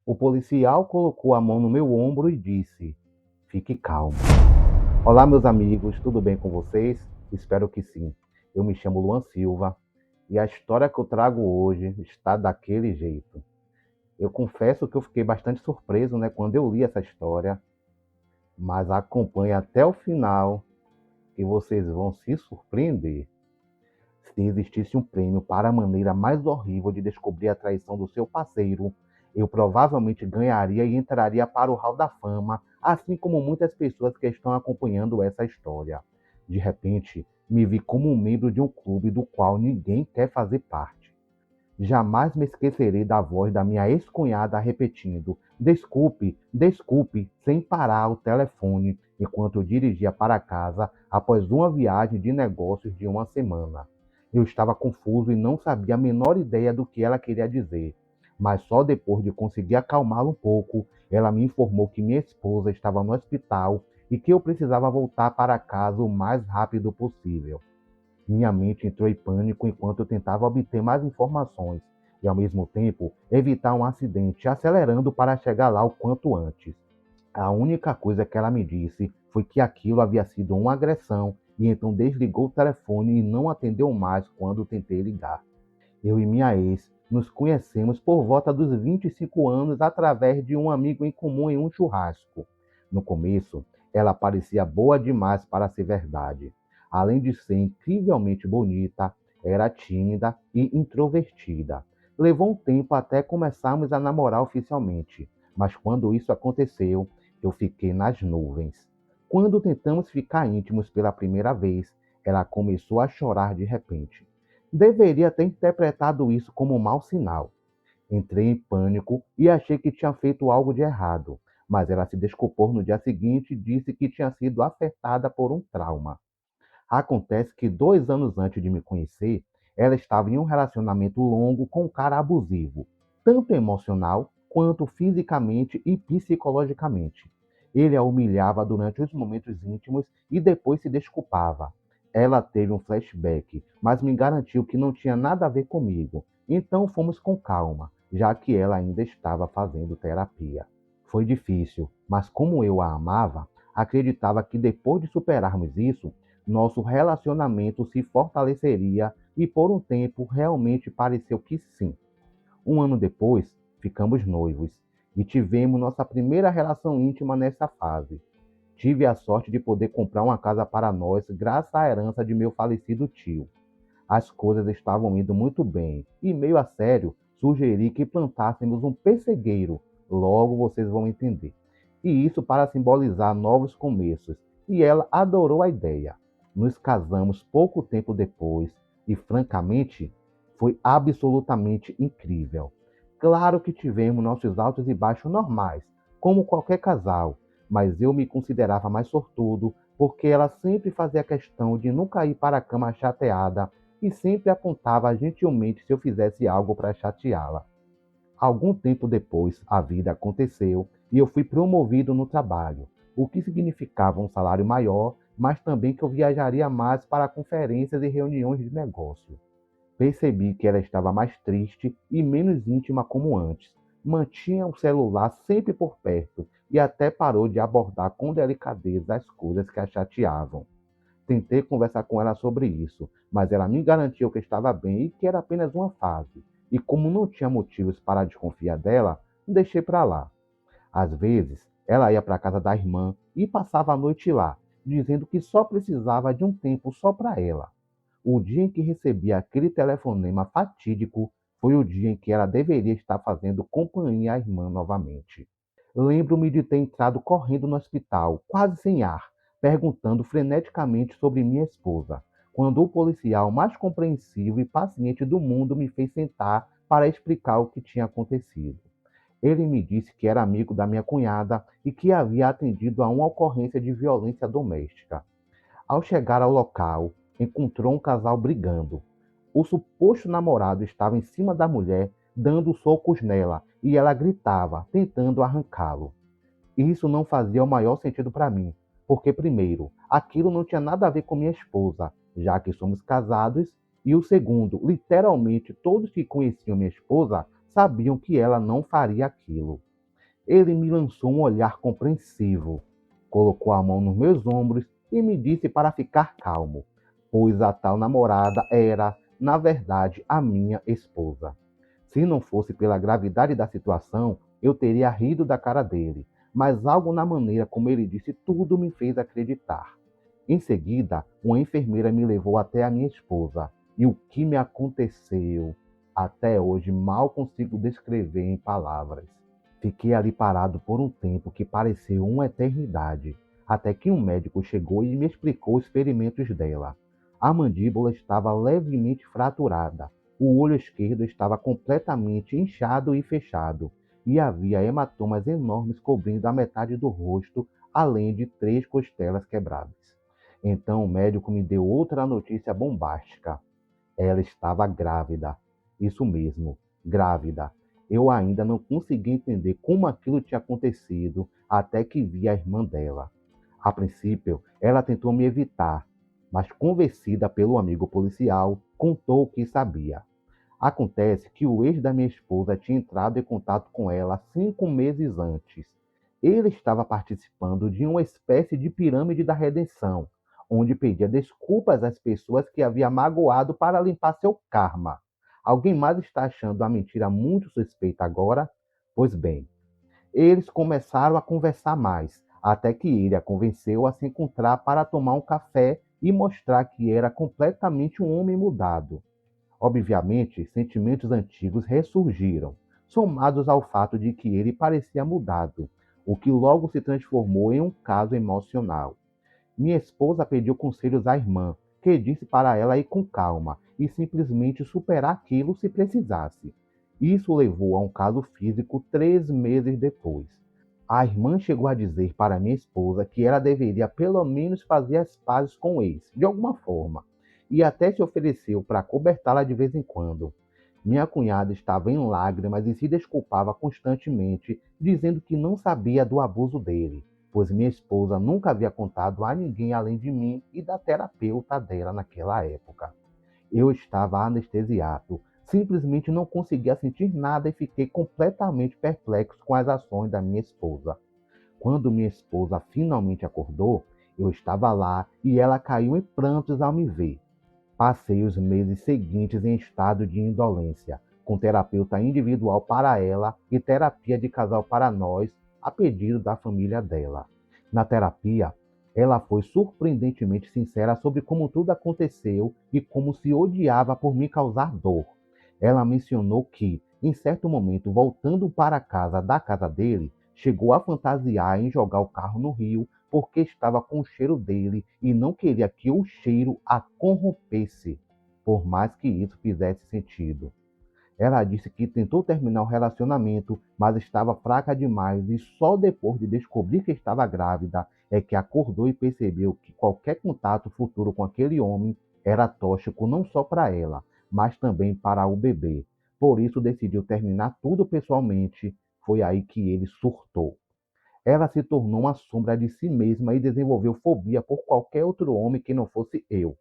O policial colocou a mão no meu ombro e disse: "Fique calmo." Olá, meus amigos, tudo bem com vocês? Espero que sim. Eu me chamo Luan Silva e a história que eu trago hoje está daquele jeito. Eu confesso que eu fiquei bastante surpreso, quando eu li essa história, mas acompanhe até o final que vocês vão se surpreender. Se existisse um prêmio para a maneira mais horrível de descobrir a traição do seu parceiro, eu provavelmente ganharia e entraria para o Hall da Fama, assim como muitas pessoas que estão acompanhando essa história. De repente, me vi como um membro de um clube do qual ninguém quer fazer parte. Jamais me esquecerei da voz da minha ex-cunhada repetindo: "Desculpe, desculpe", sem parar o telefone enquanto eu dirigia para casa após uma viagem de negócios de uma semana. Eu estava confuso e não sabia a menor ideia do que ela queria dizer, mas só depois de conseguir acalmá-la um pouco, ela me informou que minha esposa estava no hospital e que eu precisava voltar para casa o mais rápido possível. Minha mente entrou em pânico enquanto eu tentava obter mais informações e, ao mesmo tempo, evitar um acidente, acelerando para chegar lá o quanto antes. A única coisa que ela me disse foi que aquilo havia sido uma agressão e então desligou o telefone e não atendeu mais quando tentei ligar. Eu e minha ex nos conhecemos por volta dos 25 anos através de um amigo em comum em um churrasco. No começo, ela parecia boa demais para ser verdade. Além de ser incrivelmente bonita, era tímida e introvertida. Levou um tempo até começarmos a namorar oficialmente, mas quando isso aconteceu, eu fiquei nas nuvens. Quando tentamos ficar íntimos pela primeira vez, ela começou a chorar de repente. Deveria ter interpretado isso como um mau sinal. Entrei em pânico e achei que tinha feito algo de errado, mas ela se desculpou no dia seguinte e disse que tinha sido afetada por um trauma. Acontece que 2 anos antes de me conhecer, ela estava em um relacionamento longo com um cara abusivo, tanto emocional quanto fisicamente e psicologicamente. Ele a humilhava durante os momentos íntimos e depois se desculpava. Ela teve um flashback, mas me garantiu que não tinha nada a ver comigo. Então fomos com calma, já que ela ainda estava fazendo terapia. Foi difícil, mas como eu a amava, acreditava que depois de superarmos isso, nosso relacionamento se fortaleceria e por um tempo realmente pareceu que sim. Um ano depois, ficamos noivos e tivemos nossa primeira relação íntima nessa fase. Tive a sorte de poder comprar uma casa para nós graças à herança de meu falecido tio. As coisas estavam indo muito bem e, meio a sério, sugeri que plantássemos um pessegueiro. Logo vocês vão entender. E isso para simbolizar novos começos. E ela adorou a ideia. Nos casamos pouco tempo depois e, francamente, foi absolutamente incrível. Claro que tivemos nossos altos e baixos normais, como qualquer casal, mas eu me considerava mais sortudo porque ela sempre fazia questão de nunca ir para a cama chateada e sempre apontava gentilmente se eu fizesse algo para chateá-la. Algum tempo depois, a vida aconteceu e eu fui promovido no trabalho, o que significava um salário maior, mas também que eu viajaria mais para conferências e reuniões de negócio. Percebi que ela estava mais triste e menos íntima como antes. Mantinha o celular sempre por perto e até parou de abordar com delicadeza as coisas que a chateavam. Tentei conversar com ela sobre isso, mas ela me garantiu que estava bem e que era apenas uma fase. E como não tinha motivos para desconfiar dela, deixei para lá. Às vezes, ela ia para a casa da irmã e passava a noite lá, dizendo que só precisava de um tempo só para ela. O dia em que recebi aquele telefonema fatídico foi o dia em que ela deveria estar fazendo companhia à irmã novamente. Lembro-me de ter entrado correndo no hospital, quase sem ar, perguntando freneticamente sobre minha esposa, quando o policial mais compreensivo e paciente do mundo me fez sentar para explicar o que tinha acontecido. Ele me disse que era amigo da minha cunhada e que havia atendido a uma ocorrência de violência doméstica. Ao chegar ao local, encontrou um casal brigando. O suposto namorado estava em cima da mulher, dando socos nela, e ela gritava, tentando arrancá-lo. Isso não fazia o maior sentido para mim, porque, primeiro, aquilo não tinha nada a ver com minha esposa, já que somos casados, e o segundo, literalmente todos que conheciam minha esposa sabiam que ela não faria aquilo. Ele me lançou um olhar compreensivo, colocou a mão nos meus ombros e me disse para ficar calmo, pois a tal namorada era, na verdade, a minha esposa. Se não fosse pela gravidade da situação, eu teria rido da cara dele, mas algo na maneira como ele disse tudo me fez acreditar. Em seguida, uma enfermeira me levou até a minha esposa, e o que me aconteceu, até hoje mal consigo descrever em palavras. Fiquei ali parado por um tempo que pareceu uma eternidade, até que um médico chegou e me explicou os ferimentos dela. A mandíbula estava levemente fraturada, o olho esquerdo estava completamente inchado e fechado, e havia hematomas enormes cobrindo a metade do rosto, além de 3 costelas quebradas. Então o médico me deu outra notícia bombástica. Ela estava grávida. Isso mesmo, grávida. Eu ainda não conseguia entender como aquilo tinha acontecido até que vi a irmã dela. A princípio, ela tentou me evitar, mas convencida pelo amigo policial, contou o que sabia. Acontece que o ex da minha esposa tinha entrado em contato com ela 5 meses antes. Ele estava participando de uma espécie de pirâmide da redenção, onde pedia desculpas às pessoas que havia magoado para limpar seu karma. Alguém mais está achando a mentira muito suspeita agora? Pois bem, eles começaram a conversar mais, até que ele a convenceu a se encontrar para tomar um café e mostrar que era completamente um homem mudado. Obviamente, sentimentos antigos ressurgiram, somados ao fato de que ele parecia mudado, o que logo se transformou em um caso emocional. Minha esposa pediu conselhos à irmã, que disse para ela ir com calma e simplesmente superar aquilo se precisasse. Isso levou a um caso físico 3 meses depois. A irmã chegou a dizer para minha esposa que ela deveria pelo menos fazer as pazes com o ex, de alguma forma, e até se ofereceu para cobertá-la de vez em quando. Minha cunhada estava em lágrimas e se desculpava constantemente, dizendo que não sabia do abuso dele, pois minha esposa nunca havia contado a ninguém além de mim e da terapeuta dela naquela época. Eu estava anestesiado, simplesmente não conseguia sentir nada e fiquei completamente perplexo com as ações da minha esposa. Quando minha esposa finalmente acordou, eu estava lá e ela caiu em prantos ao me ver. Passei os meses seguintes em estado de indolência, com terapeuta individual para ela e terapia de casal para nós, a pedido da família dela. Na terapia, ela foi surpreendentemente sincera sobre como tudo aconteceu e como se odiava por me causar dor. Ela mencionou que, em certo momento, voltando para a casa da casa dele, chegou a fantasiar em jogar o carro no rio porque estava com o cheiro dele e não queria que o cheiro a corrompesse, por mais que isso fizesse sentido. Ela disse que tentou terminar o relacionamento, mas estava fraca demais e só depois de descobrir que estava grávida é que acordou e percebeu que qualquer contato futuro com aquele homem era tóxico não só para ela, mas também para o bebê. Por isso decidiu terminar tudo pessoalmente. Foi aí que ele surtou. Ela se tornou uma sombra de si mesma e desenvolveu fobia por qualquer outro homem que não fosse eu.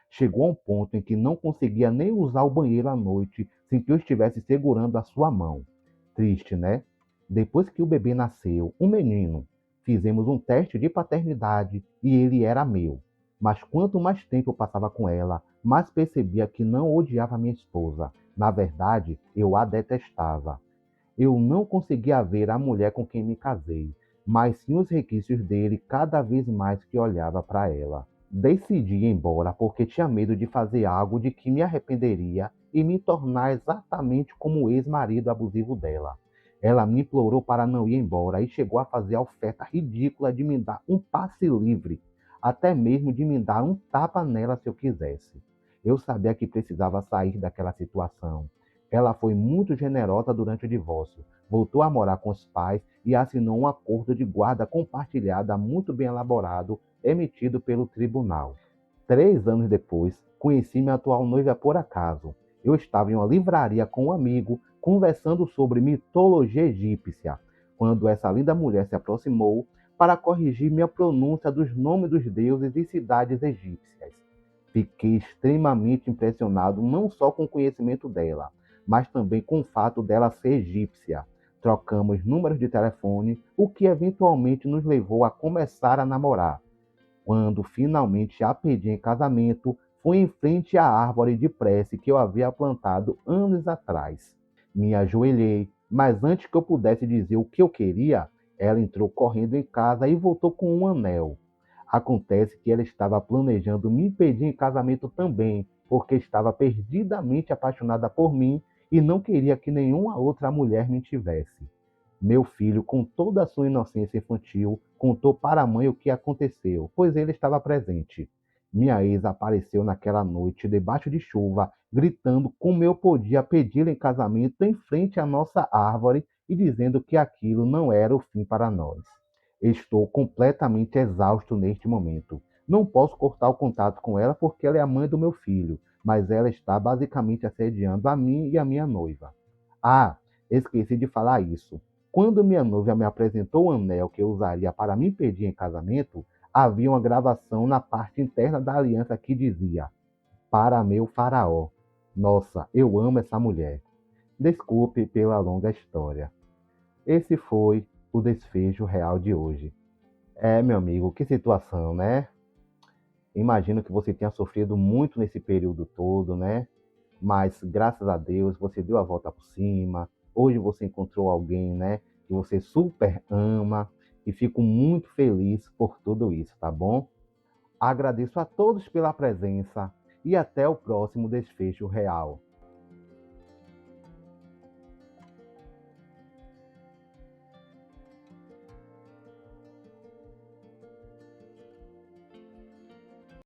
Chegou a um ponto em que não conseguia nem usar o banheiro à noite sem que eu estivesse segurando a sua mão. Triste, né? Depois que o bebê nasceu, um menino, fizemos um teste de paternidade e ele era meu. Mas quanto mais tempo eu passava com ela, mais percebia que não odiava minha esposa. Na verdade, eu a detestava. Eu não conseguia ver a mulher com quem me casei, mas sim os requisitos dele cada vez mais que olhava para ela. Decidi ir embora porque tinha medo de fazer algo de que me arrependeria e me tornar exatamente como o ex-marido abusivo dela. Ela me implorou para não ir embora e chegou a fazer a oferta ridícula de me dar um passe livre, até mesmo de me dar um tapa nela se eu quisesse. Eu sabia que precisava sair daquela situação. Ela foi muito generosa durante o divórcio, voltou a morar com os pais e assinou um acordo de guarda compartilhada muito bem elaborado, emitido pelo tribunal. 3 anos depois, conheci minha atual noiva por acaso. Eu estava em uma livraria com um amigo, conversando sobre mitologia egípcia, quando essa linda mulher se aproximou para corrigir minha pronúncia dos nomes dos deuses e cidades egípcias. Fiquei extremamente impressionado não só com o conhecimento dela, mas também com o fato dela ser egípcia. Trocamos números de telefone, o que eventualmente nos levou a começar a namorar. Quando finalmente a pedi em casamento, foi em frente à árvore de prece que eu havia plantado anos atrás. Me ajoelhei, mas antes que eu pudesse dizer o que eu queria, ela entrou correndo em casa e voltou com um anel. Acontece que ela estava planejando me pedir em casamento também, porque estava perdidamente apaixonada por mim e não queria que nenhuma outra mulher me tivesse. Meu filho, com toda a sua inocência infantil, contou para a mãe o que aconteceu, pois ele estava presente. Minha ex apareceu naquela noite, debaixo de chuva, gritando como eu podia pedi-la em casamento em frente à nossa árvore e dizendo que aquilo não era o fim para nós. Estou completamente exausto neste momento. Não posso cortar o contato com ela porque ela é a mãe do meu filho, mas ela está basicamente assediando a mim e a minha noiva. Ah, esqueci de falar isso. Quando minha noiva me apresentou o anel que eu usaria para me pedir em casamento, havia uma gravação na parte interna da aliança que dizia: Para meu faraó. Nossa, eu amo essa mulher. Desculpe pela longa história. Esse foi o desfecho real de hoje. É, meu amigo, que situação, né? Imagino que você tenha sofrido muito nesse período todo, né? Mas graças a Deus você deu a volta por cima. Hoje você encontrou alguém, né, que você super ama e fico muito feliz por tudo isso, tá bom? Agradeço a todos pela presença e até o próximo desfecho real.